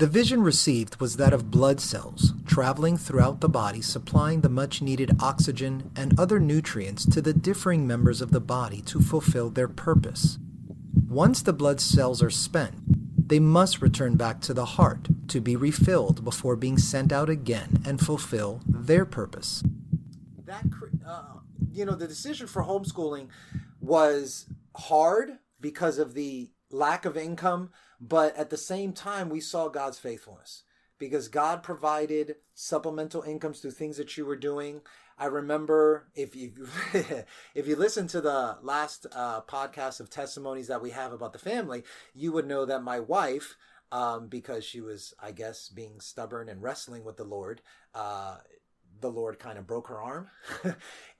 The vision received was that of blood cells traveling throughout the body, supplying the much-needed oxygen and other nutrients to the differing members of the body to fulfill their purpose. Once the blood cells are spent, they must return back to the heart to be refilled before being sent out again and fulfill their purpose. The decision for homeschooling was hard because of the lack of income, but at the same time, we saw God's faithfulness because God provided supplemental incomes through things that you were doing. I remember if you if you listen to the last podcast of testimonies that we have about the family, you would know that my wife, because she was, I guess, being stubborn and wrestling with the Lord kind of broke her arm.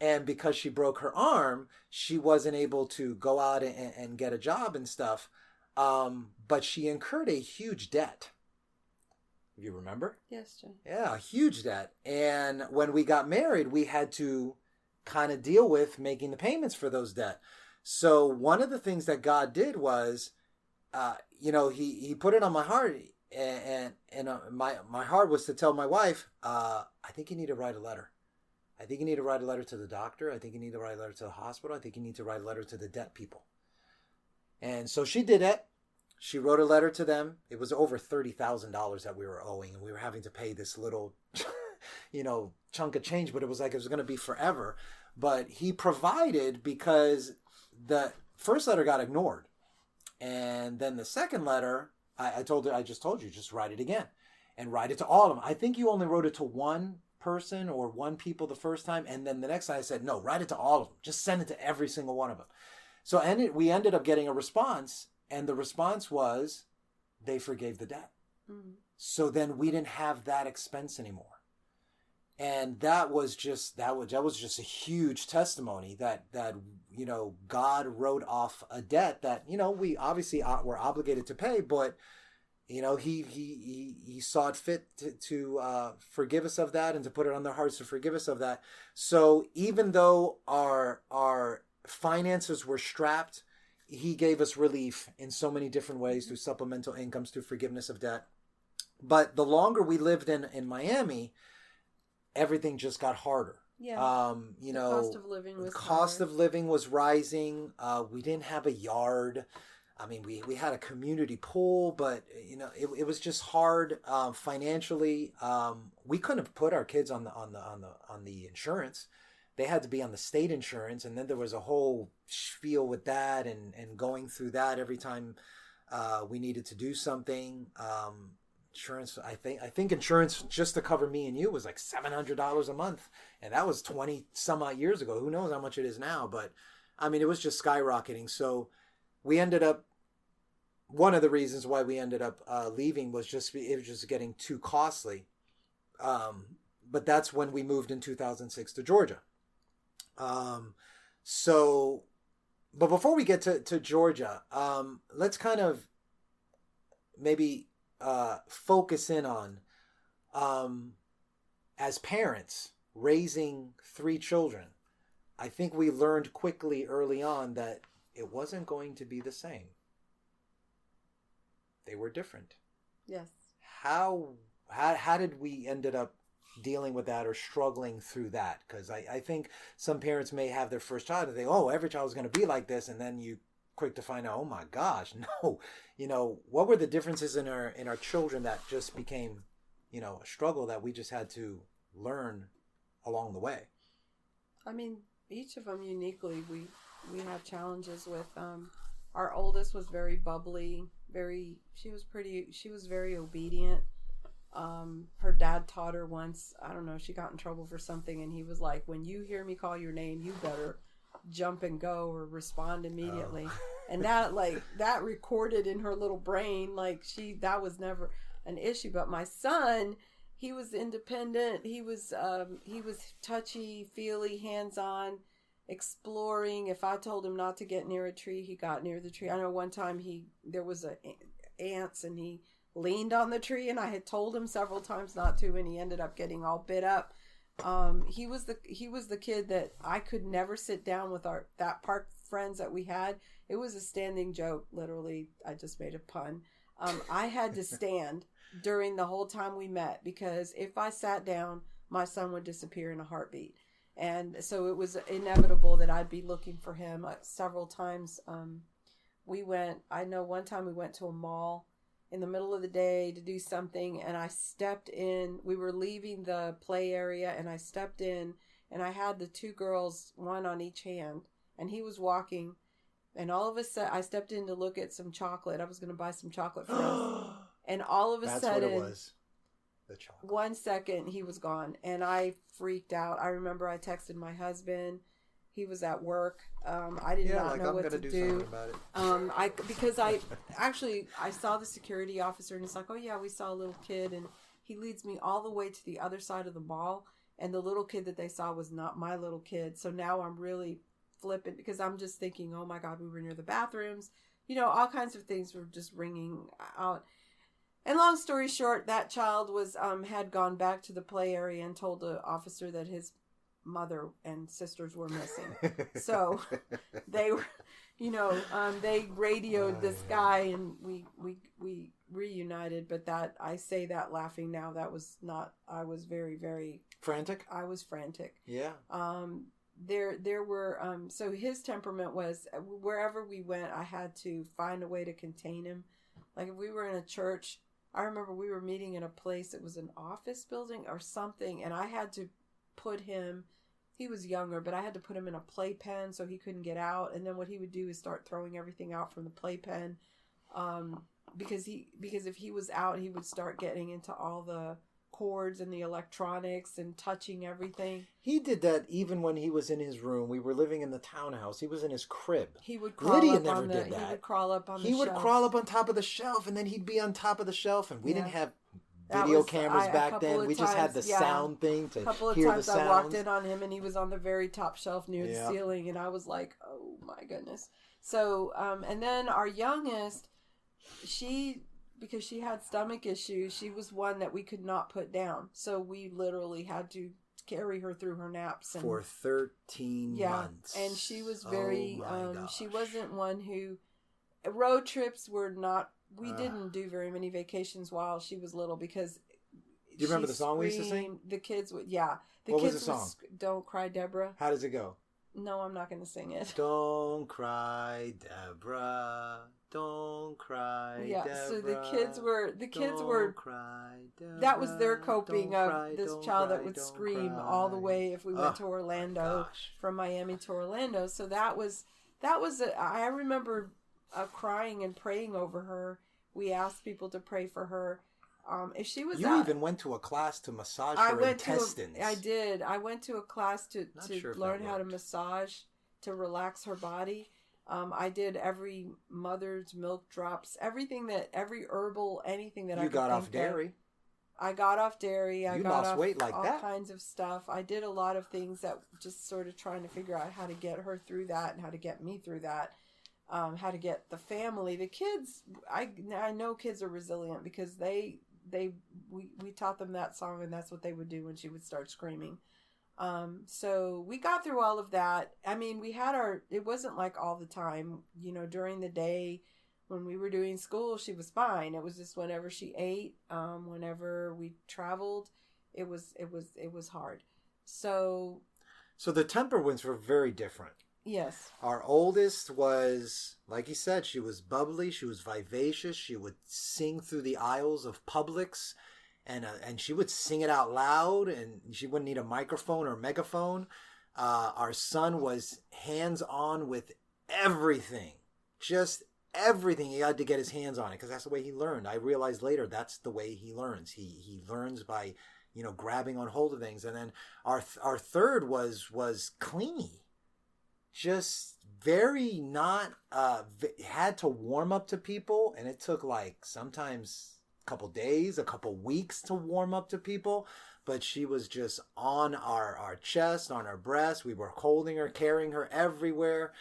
And because she broke her arm, she wasn't able to go out and get a job and stuff. But she incurred a huge debt. You remember? Yes, Jay. Yeah, a huge debt. And when we got married, we had to kind of deal with making the payments for those debt. So one of the things that God did was, he put it on my heart, and my heart was to tell my wife, I think you need to write a letter. I think you need to write a letter to the doctor. I think you need to write a letter to the hospital. I think you need to write a letter to the debt people. And so she did it. She wrote a letter to them. It was over $30,000 that we were owing, and we were having to pay this little, chunk of change, but it was like it was going to be forever. But he provided because the first letter got ignored. And then the second letter, I told her, I just told you, just write it again and write it to all of them. I think you only wrote it to one person or one people the first time. And then the next time I said, no, write it to all of them. Just send it to every single one of them. So we ended up getting a response, and the response was they forgave the debt. Mm-hmm. So then we didn't have that expense anymore. And that was just a huge testimony that God wrote off a debt that we obviously were obligated to pay, but he saw it fit to forgive us of that and to put it on their hearts to forgive us of that. So even though our finances were strapped, he gave us relief in so many different ways through supplemental incomes, through forgiveness of debt. But the longer we lived in Miami, everything just got harder. Yeah. The cost of living was rising. We didn't have a yard. I mean, we had a community pool, but it was just hard financially. We couldn't have put our kids on the insurance. They had to be on the state insurance, and then there was a whole spiel with that and going through that every time we needed to do something. Insurance, I think insurance just to cover me and you was like $700 a month, and that was 20 some odd years ago. Who knows how much it is now? But I mean, it was just skyrocketing. So we ended up. One of the reasons why we ended up leaving was it was just getting too costly. But that's when we moved in 2006 to Georgia. But before we get to Georgia, let's kind of maybe focus in on, as parents raising 3 children. I think we learned quickly early on that it wasn't going to be the same. They were different. Yes. How did we ended up dealing with that or struggling through that? Because I think some parents may have their first child and think, oh, every child is going to be like this, and then you quick to find out, oh my gosh, no. What were the differences in our children that just became, a struggle that we just had to learn along the way? I mean, each of them uniquely, we have challenges with. Our oldest was very bubbly, she was very obedient. Her dad taught her once, I don't know, she got in trouble for something, and he was like, when you hear me call your name, you better jump and go or respond immediately. Oh. And that recorded in her little brain, that was never an issue. But my son, he was independent. He was touchy, feely, hands-on, exploring. If I told him not to get near a tree, he got near the tree. I know one time there was ants, and he leaned on the tree, and I had told him several times not to, and he ended up getting all bit up. He was the kid that I could never sit down with that park friends that we had. It was a standing joke, literally. I just made a pun. I had to stand during the whole time we met, because if I sat down, my son would disappear in a heartbeat. And so it was inevitable that I'd be looking for him several times. I know one time we went to a mall in the middle of the day to do something, and I stepped in. We were leaving the play area, and I stepped in, and I had the two girls, one on each hand, and he was walking. And all of a sudden, I stepped in to look at some chocolate. I was going to buy some chocolate for us. And all of a That's sudden, what it was. The chocolate. 1 second, he was gone. And I freaked out. I remember I texted my husband. He was at work. I did not know what to do. Something about it. Because I saw the security officer, and it's like, oh yeah, we saw a little kid, and he leads me all the way to the other side of the mall, and the little kid that they saw was not my little kid. So now I'm really flippant, because I'm just thinking, oh my God, we were near the bathrooms. All kinds of things were just ringing out. And long story short, that child had gone back to the play area and told the officer that his mother and sisters were missing. So they were, they radioed this guy, and we reunited. But that, I say that laughing now, that was not. I was very, very frantic. I was frantic. Yeah. There were so his temperament was, wherever we went, I had to find a way to contain him. Like if we were in a church, I remember we were meeting in a place, it was an office building or something, and I had to put him, he was younger, but I had to put him in a playpen so he couldn't get out. And then what he would do is start throwing everything out from the playpen, because if he was out, he would start getting into all the cords and the electronics and touching everything. He did that even when he was in his room. We were living in the townhouse. He was in his crib. He would crawl Lydia up never on the, did that. He would crawl up on the He would shelves. crawl up on top of the shelf, and then he'd be on top of the shelf. And we Yeah. didn't have That video was- cameras I- a back couple then. of We just had the times, yeah. sound thing to A couple of hear times the I walked sounds. in on him, and he was on the very top shelf near Yeah. the ceiling, and I was like, oh my goodness. So, and then our youngest, because she had stomach issues, she was one that we could not put down. So we literally had to carry her through her naps. And, For 13 months. and she was very, Oh my gosh. she wasn't one who, road trips were not, we didn't do very many vacations while she was little, because Do you remember the song we used to sing? The kids would, yeah. What was the song? Don't Cry, Deborah. How does it go? No, I'm not going to sing it. Don't cry, Deborah. Don't cry, Yeah, Deborah. so the kids were, Don't cry, Deborah. that was their coping Don't of cry, this don't child cry, that would don't scream cry. all the way if we went to Oh, Orlando, my gosh. from Miami to Orlando. So I remember crying and praying over her. We asked people to pray for her. If she was You even went to a class to massage her intestines. I did. I went to a class to Sure if learn that how to worked. massage, to relax her body. I did every mother's milk drops, every herbal, anything that I You could got off think of. dairy. I got off dairy. I You got lost off weight like all that. kinds of stuff. I did a lot of things that just sort of trying to figure out how to get her through that and how to get me through that. How to get the family, the kids. I know kids are resilient, because we taught them that song, and that's what they would do when she would start screaming. So we got through all of that. I mean, it wasn't like all the time, during the day when we were doing school, she was fine. It was just whenever she ate, whenever we traveled, it was hard. So the temperaments were very different. yes. Our oldest was, like you said, she was bubbly, she was vivacious, she would sing through the aisles of Publix, and she would sing it out loud, and she wouldn't need a microphone or megaphone. Our son was hands-on with everything, just everything. He had to get his hands on it, because that's the way he learned. I realized later that's the way he learns. He learns by, grabbing on hold of things. And then our third was clingy. Just very not, had to warm up to people, and it took like sometimes a couple days, a couple weeks to warm up to people, but she was just on our chest, on our breast. We were holding her, carrying her everywhere.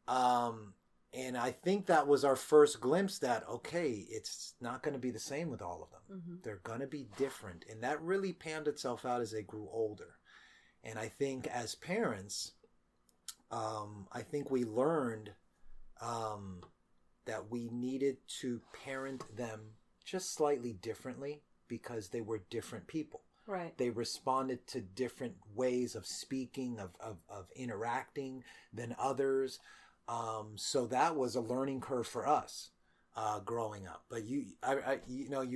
And I think that was our first glimpse that, okay, it's not going to be the same with all of them. Mm-hmm. They're going to be different. And that really panned itself out as they grew older. And I think as parents, I think we learned that we needed to parent them just slightly differently because they were different people. Right. They responded to different ways of speaking, of interacting than others. So that was a learning curve for us growing up. But you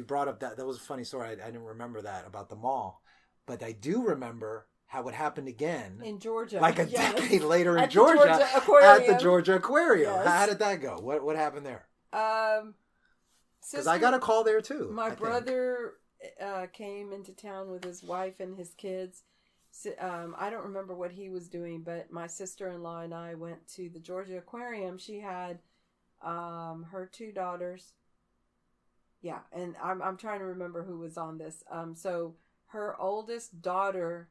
brought up that was a funny story. I didn't remember that about the mall, but I do remember how it happened again in Georgia, like a decade later in at Georgia, at the Georgia Aquarium. Yes. How did that go? What happened there? Because I got a call there too. My brother came into town with his wife and his kids. I don't remember what he was doing, but my sister-in-law and I went to the Georgia Aquarium. She had her 2 daughters. Yeah, and I'm trying to remember who was on this. So her oldest daughter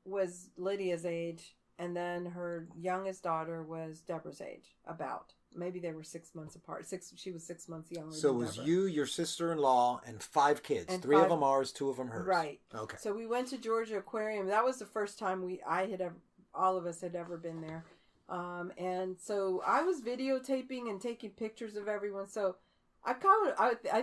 was Lydia's age, and then her youngest daughter was Deborah's age, about. Maybe they were 6 months apart. She was 6 months younger. So it was Deborah. you, your sister-in-law, and 5 kids. And 3 of them ours, 2 of them hers. Right. Okay. So we went to Georgia Aquarium. That was the first time all of us had ever been there. And so I was videotaping and taking pictures of everyone. So I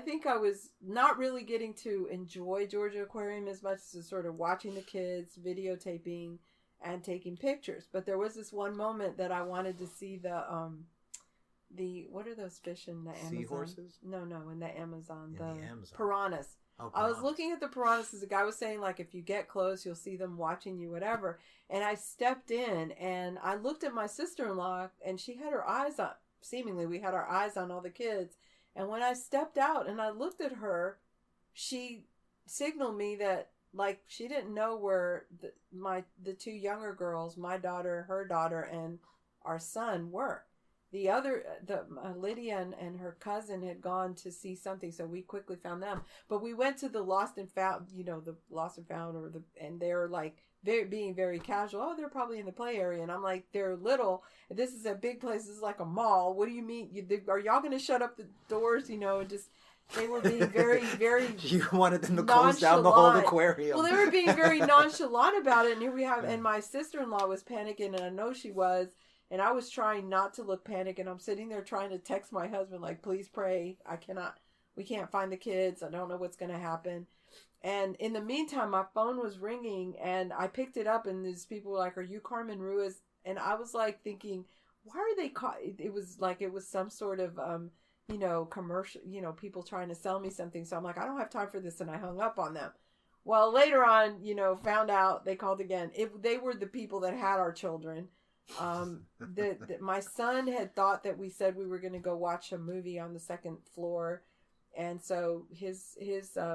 think I was not really getting to enjoy Georgia Aquarium as much as sort of watching the kids, videotaping, and taking pictures. But there was this one moment that I wanted to see what are those fish in the Amazon? Seahorses? No, in the Amazon. The Amazon. Piranhas. Oh, I was looking at the piranhas as the guy was saying, like, if you get close, you'll see them watching you, whatever. And I stepped in and I looked at my sister-in-law, and she had her eyes on, seemingly we had our eyes on all the kids. And when I stepped out and I looked at her, she signaled me that, like, she didn't know where the 2 younger girls, my daughter, her daughter, and our son were. Lydia and her cousin had gone to see something, so we quickly found them. But we went to the Lost and Found, and they're like being very casual. Oh, they're probably in the play area, and I'm like, they're little. This is a big place. This is like a mall. What do you mean? Are y'all going to shut up the doors? And just. They were being very, very You wanted them to close down the whole aquarium. Well, they were being very nonchalant about it, and here we have, and my sister-in-law was panicking, and I know she was, and I was trying not to look panicked, and I'm sitting there trying to text my husband, like, please pray, we can't find the kids, I don't know what's going to happen. And in the meantime, my phone was ringing, and I picked it up, and these people were like, are you Carmen Ruiz? And I was like thinking, why are they it was like it was some sort of commercial, people trying to sell me something. So I'm like, I don't have time for this. And I hung up on them. Well, later on, found out they called again. They were the people that had our children. My son had thought that we said we were going to go watch a movie on the 2nd floor. And so his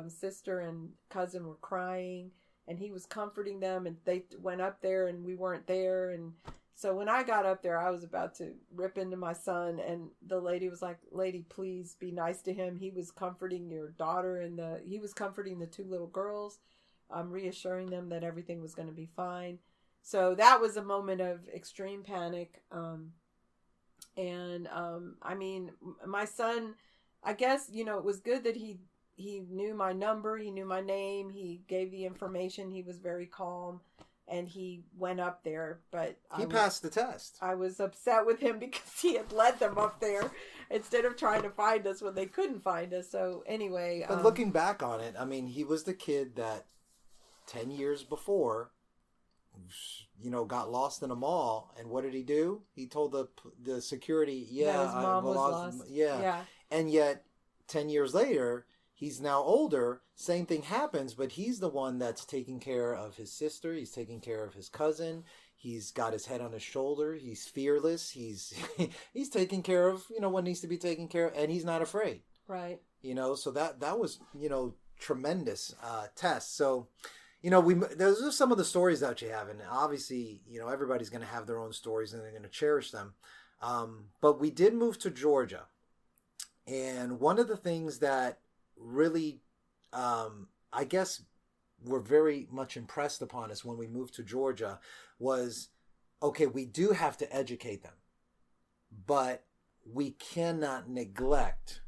sister and cousin were crying, and he was comforting them, and they went up there and we weren't there. And so when I got up there, I was about to rip into my son, and the lady was like, lady, please be nice to him. He was comforting your daughter, and he was comforting the 2 little girls, reassuring them that everything was going to be fine. So that was a moment of extreme panic. My son, I guess, it was good that he knew my number, he knew my name, he gave the information, he was very calm. And he went up there, but he passed the test. I was upset with him because he had led them up there instead of trying to find us when they couldn't find us. So anyway, but looking back on it, I mean, he was the kid that 10 years before, got lost in a mall, and what did he do? He told the security, that his mom was lost. Yeah, and yet 10 years later, he's now older. Same thing happens, but he's the one that's taking care of his sister. He's taking care of his cousin. He's got his head on his shoulder. He's fearless. He's taking care of, what needs to be taken care of, and he's not afraid. Right. So that was, tremendous test. So, those are some of the stories that you have, and obviously, everybody's going to have their own stories and they're going to cherish them. But we did move to Georgia, and one of the things that really, I guess, were very much impressed upon us when we moved to Georgia was, okay, we do have to educate them, but we cannot neglect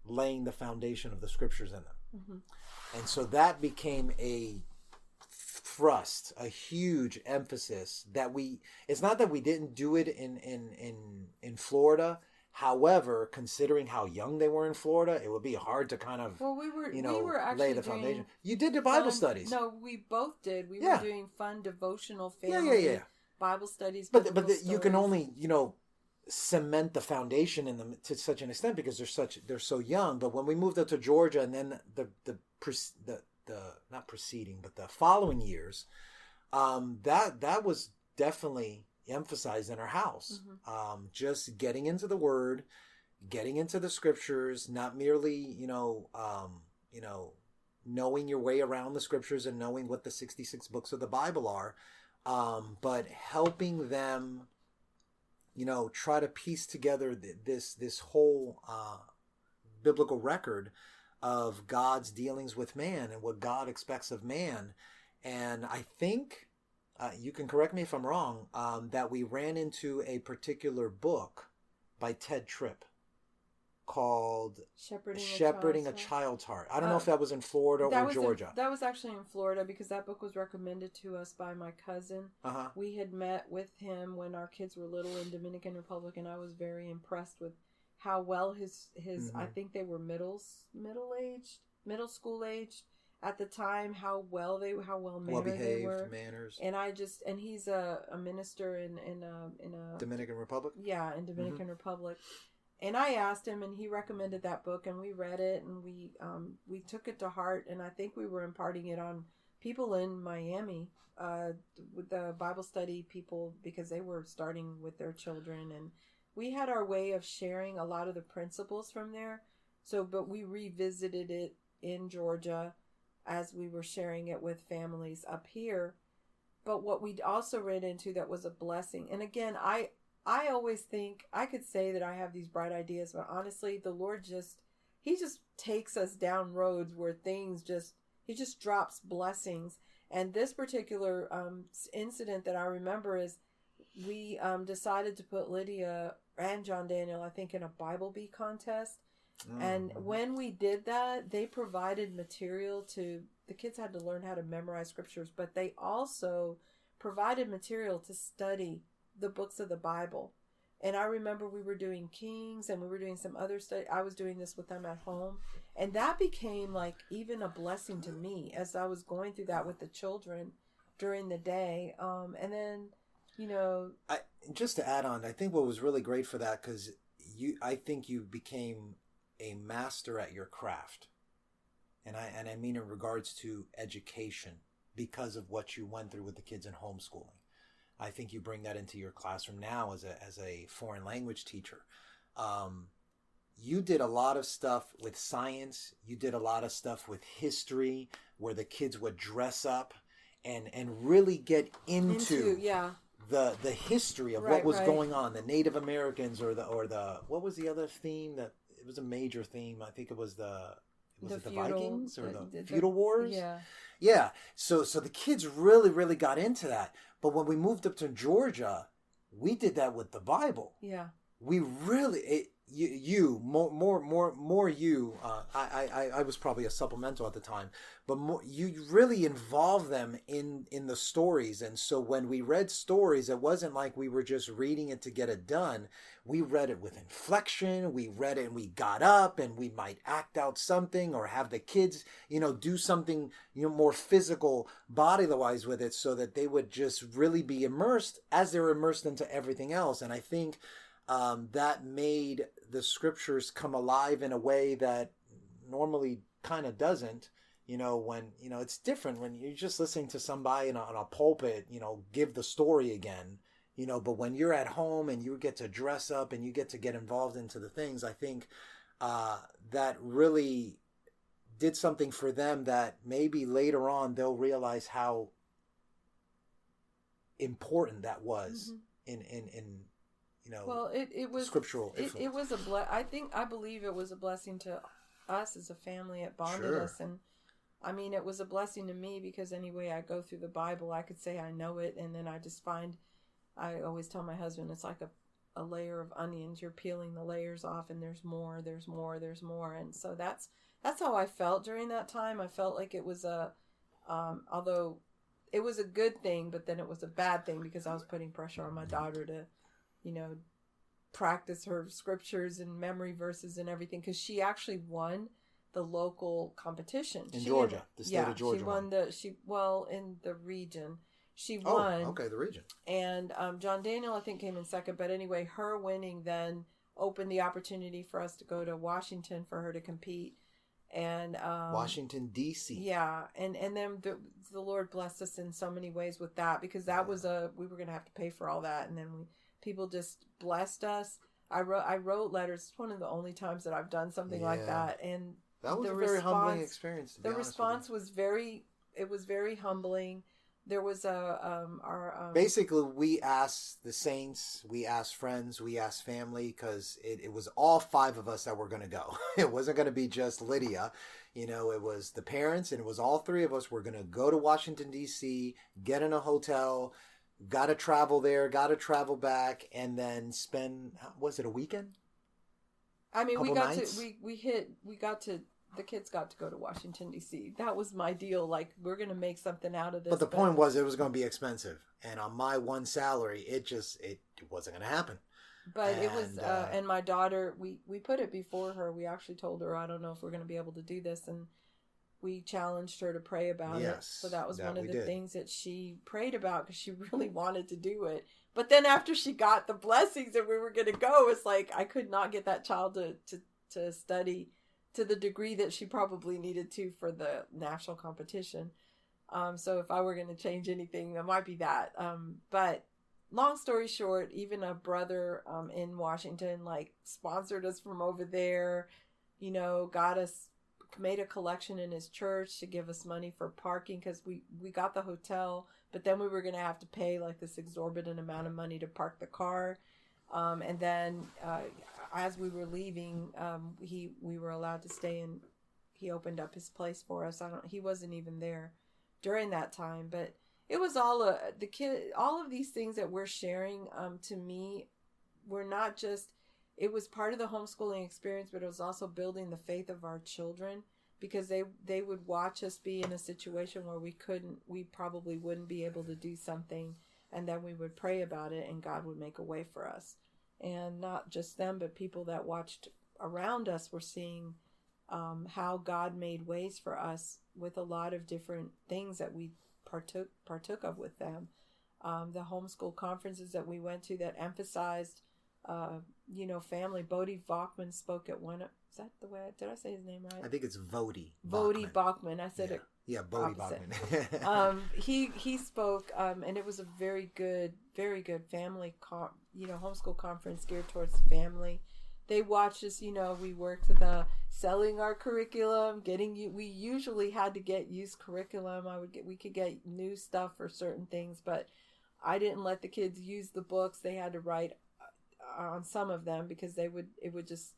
laying the foundation of the scriptures in them. Mm-hmm. And so that became a thrust, a huge emphasis that it's not that we didn't do it in Florida. However, considering how young they were in Florida, it would be hard to kind of, Well, we were actually lay the doing foundation. You did the Bible fun, studies. No, we both did. We were Yeah. doing fun devotional Yeah, family yeah, yeah. Bible studies. But biblical you can stories. only, cement the foundation in them to such an extent because they're so young. But when we moved up to Georgia, and then the not preceding, but the following years, that was definitely emphasized in our house. Mm-hmm. Just getting into the Word, getting into the Scriptures, not merely knowing your way around the Scriptures and knowing what the 66 books of the Bible are, but helping them, try to piece together this whole biblical record of God's dealings with man and what God expects of man. And I think, you can correct me if I'm wrong, that we ran into a particular book by Ted Tripp called Shepherding a Child's Heart. I don't know if that was in Florida or Georgia. That was actually in Florida because that book was recommended to us by my cousin. Uh-huh. We had met with him when our kids were little in Dominican Republic, and I was very impressed with how well his Mm-hmm. I think they were middle school aged at the time, how well mannered they were. Manners. And he's a minister in a Dominican Republic? Yeah, in Dominican Republic. And I asked him, and he recommended that book, and we read it, and we took it to heart, and I think we were imparting it on people in Miami, with the Bible study people, because they were starting with their children, and we had our way of sharing a lot of the principles from there. So, but we revisited it in Georgia as we were sharing it with families up here. But what we also ran into that was a blessing, and again, I always think I could say that I have these bright ideas, but honestly, the Lord he just takes us down roads where he just drops blessings. And this particular incident that I remember is we decided to put Lydia and John Daniel, I think, in a Bible Bee contest. Mm-hmm. And when we did that, they provided material the kids had to learn how to memorize scriptures, but they also provided material to study the books of the Bible. And I remember we were doing Kings and we were doing some other study. I was doing this with them at home. And that became like even a blessing to me as I was going through that with the children during the day. And then, just to add on, I think what was really great for that, because I think you became a master at your craft. And I mean in regards to education because of what you went through with the kids in homeschooling. I think you bring that into your classroom now as a foreign language teacher. You did a lot of stuff with science. You did a lot of stuff with history, where the kids would dress up and really get into the history of what was going on. The Native Americans or the what was the other theme that it was a major theme? I think it was the Vikings or the feudal wars. Yeah. So the kids really, really got into that. But when we moved up to Georgia, we did that with the Bible. Yeah. We really, I was probably a supplemental at the time, but you really involved them in the stories. And so when we read stories, it wasn't like we were just reading it to get it done. We read it with inflection. We read it and we got up and we might act out something or have the kids, do something, more physical body-wise with it, so that they would just really be immersed as they were immersed into everything else. And I think that made the scriptures come alive in a way that normally kind of doesn't. When it's different when you're just listening to somebody on a pulpit, give the story again. But when you're at home and you get to dress up and you get to get involved into the things, I think that really did something for them that maybe later on they'll realize how important that was in well, it was scriptural. It was I believe it was a blessing to us as a family. It bonded us, and I mean, it was a blessing to me because anyway, I go through the Bible, I could say I know it, and then I always tell my husband, it's like a layer of onions. You're peeling the layers off, and there's more, and so that's how I felt during that time. I felt like it was although it was a good thing, but then it was a bad thing because I was putting pressure on my daughter to practice her scriptures and memory verses and everything, because she actually won the local competition in Georgia, the state of Georgia. She won in the region. She Oh, won. okay, the region. And John Daniel, I think, came in second. But anyway, her winning then opened the opportunity for us to go to Washington for her to compete. And Washington, D.C. Yeah, and then the Lord blessed us in so many ways with that, because that was we were going to have to pay for all that, and then people just blessed us. I wrote letters. It's one of the only times that I've done something like that, and that was a very humbling experience. The response was very humbling. There was basically, we asked the saints, we asked friends, we asked family, because it was all 5 of us that were going to go. It wasn't going to be just Lydia. You know, it was the parents, and it was all 3 of us were going to go to Washington, D.C., get in a hotel, got to travel there, got to travel back, and then spend, was it a weekend? I mean, the kids got to go to Washington, D.C. That was my deal. Like, we're going to make something out of this. But the point was, it was going to be expensive. And on my one salary, it wasn't going to happen. But it was, and my daughter, we put it before her. We actually told her, I don't know if we're going to be able to do this. And we challenged her to pray about it. So that was one of the things that she prayed about, because she really wanted to do it. But then after she got the blessings and we were going to go, it's like, I could not get that child to study to the degree that she probably needed to for the national competition. So if I were going to change anything, it might be that. But long story short, even a brother in Washington, like, sponsored us from over there, you know, made a collection in his church to give us money for parking, because we got the hotel, but then we were going to have to pay like this exorbitant amount of money to park the car. And then as we were leaving, we were allowed to stay, and he opened up his place for us. He wasn't even there during that time, but it was all all of these things that we're sharing, to me, were not just, it was part of the homeschooling experience, but it was also building the faith of our children, because they would watch us be in a situation where we probably wouldn't be able to do something, and then we would pray about it, and God would make a way for us. And not just them, but people that watched around us were seeing how God made ways for us with a lot of different things that we partook of with them. The homeschool conferences that we went to that emphasized, family. Bodie Bachman spoke at one. Is that the way? Did I say his name right? I think it's Vodie. Bodie Bachman. I said it. Yeah, Bodie Bachman. He spoke, and it was a very good family, homeschool conference geared towards the family. They watched us, we worked the selling our curriculum, we usually had to get used curriculum. We could get new stuff for certain things, but I didn't let the kids use the books. They had to write on some of them, because we would just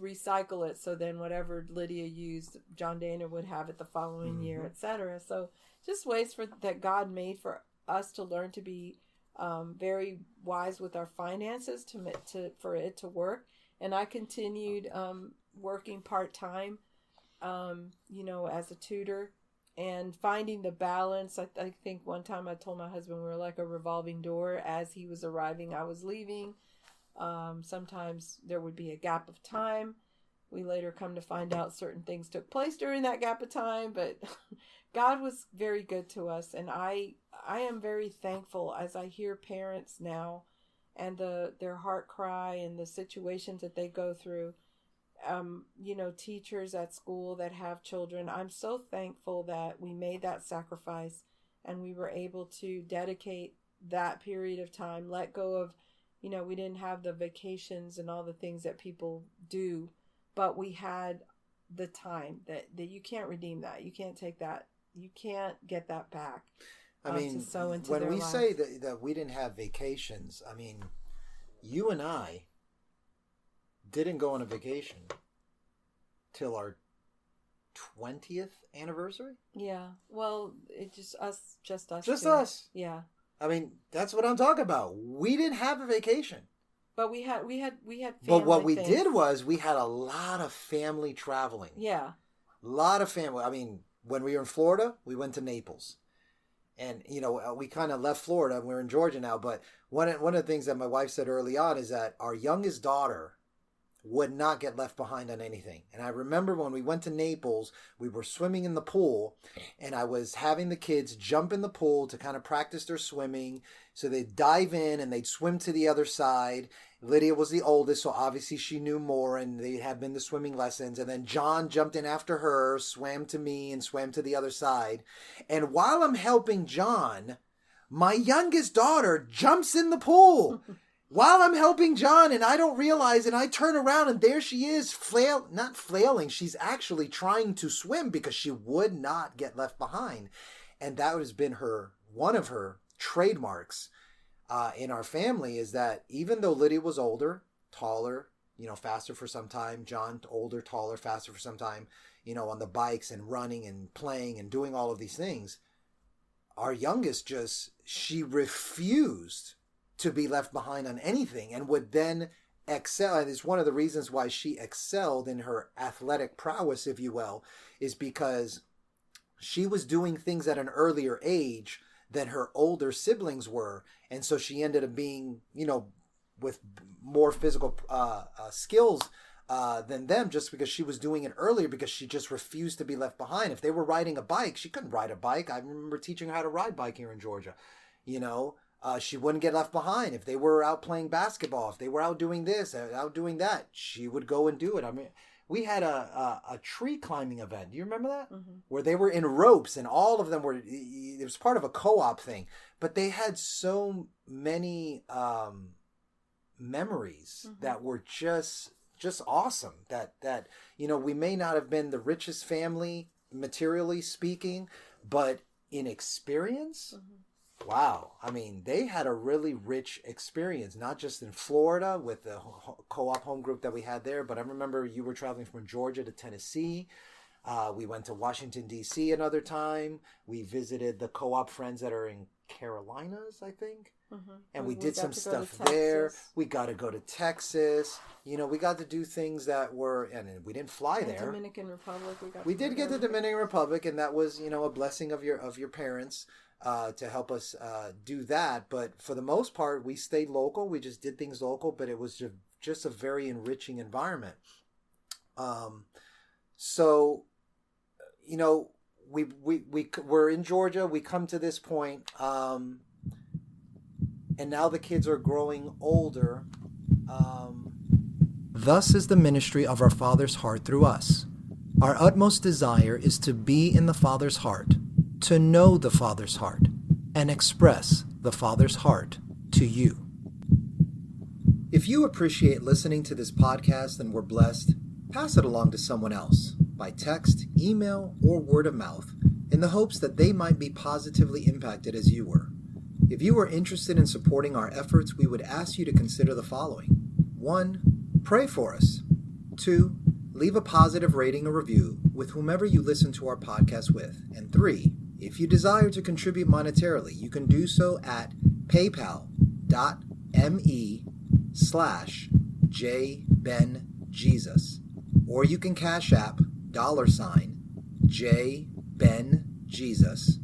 recycle it. So then whatever Lydia used, John Dana would have it the following year, etc. So just ways that God made for us to learn to be very wise with our finances for it to work. And I continued working part-time, as a tutor, and finding the balance. I think one time I told my husband we were like a revolving door. As he was arriving, I was leaving. Sometimes there would be a gap of time. We later come to find out certain things took place during that gap of time, but God was very good to us. And I am very thankful as I hear parents now and their heart cry and the situations that they go through. Teachers at school that have children. I'm so thankful that we made that sacrifice and we were able to dedicate that period of time, let go of, we didn't have the vacations and all the things that people do, but we had the time that you can't redeem that. You can't take that. You can't get that back. I mean, when we say that we didn't have vacations, I mean, you and I didn't go on a vacation till our 20th anniversary. Yeah. Well, it just us. Just too. us. Yeah. I mean, that's what I'm talking about. We didn't have a vacation. But we had family But what we things. did was we had a lot of family traveling. Yeah. A lot of family. I mean, when we were in Florida, we went to Naples. And, we kind of left Florida. We're in Georgia now, but one of the things that my wife said early on is that our youngest daughter would not get left behind on anything. And I remember when we went to Naples, we were swimming in the pool, and I was having the kids jump in the pool to kind of practice their swimming. So they'd dive in and they'd swim to the other side. Lydia was the oldest, so obviously she knew more, and they had been to swimming lessons. And then John jumped in after her, swam to me, and swam to the other side. And while I'm helping John, my youngest daughter jumps in the pool. While I'm helping John, and I don't realize, and I turn around and there she is, not flailing, she's actually trying to swim because she would not get left behind. And that has been one of her trademarks in our family, is that even though Lydia was older, taller, faster for some time, John older, taller, faster for some time, on the bikes and running and playing and doing all of these things, our youngest she refused to be left behind on anything, and would then excel. And it's one of the reasons why she excelled in her athletic prowess, if you will, is because she was doing things at an earlier age than her older siblings were. And so she ended up being, with more physical skills than them, just because she was doing it earlier, because she just refused to be left behind. If they were riding a bike, she couldn't ride a bike. I remember teaching her how to ride bike here in Georgia, she wouldn't get left behind. If they were out playing basketball, if they were out doing this, out doing that, she would go and do it. I mean, we had a tree climbing event. Do you remember that? Mm-hmm. Where they were in ropes, and all of them it was part of a co-op thing. But they had so many memories mm-hmm. that were just awesome. That we may not have been the richest family, materially speaking, but in experience, mm-hmm. Wow. I mean, they had a really rich experience, not just in Florida with the co-op home group that we had there, but I remember you were traveling from Georgia to Tennessee. We went to Washington, D.C. another time. We visited the co-op friends that are in Carolinas, I think. Mm-hmm. And we did some stuff there. We got to go to Texas. We got to do things that were, and we didn't fly there. Dominican Republic. We did get to Dominican Republic, and that was, a blessing of your parents. To help us do that. But for the most part, we stayed local. We just did things local, but it was just a very enriching environment. So, we're in Georgia. We come to this point, and now the kids are growing older. Thus is the ministry of our Father's heart through us. Our utmost desire is to be in the Father's heart, to know the Father's heart, and express the Father's heart to you. If you appreciate listening to this podcast and were blessed, pass it along to someone else by text, email, or word of mouth, in the hopes that they might be positively impacted as you were. If you are interested in supporting our efforts, we would ask you to consider the following. 1. Pray for us. 2. Leave a positive rating or review with whomever you listen to our podcast with. And 3. If you desire to contribute monetarily, you can do so at paypal.me/JBenJesus, or you can Cash App $JBenJesus,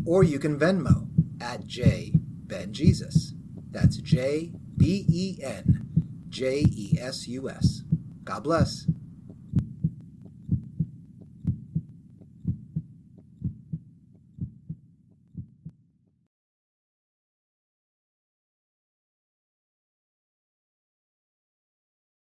or you can Venmo at JBenJesus. That's JBenJesus. God bless.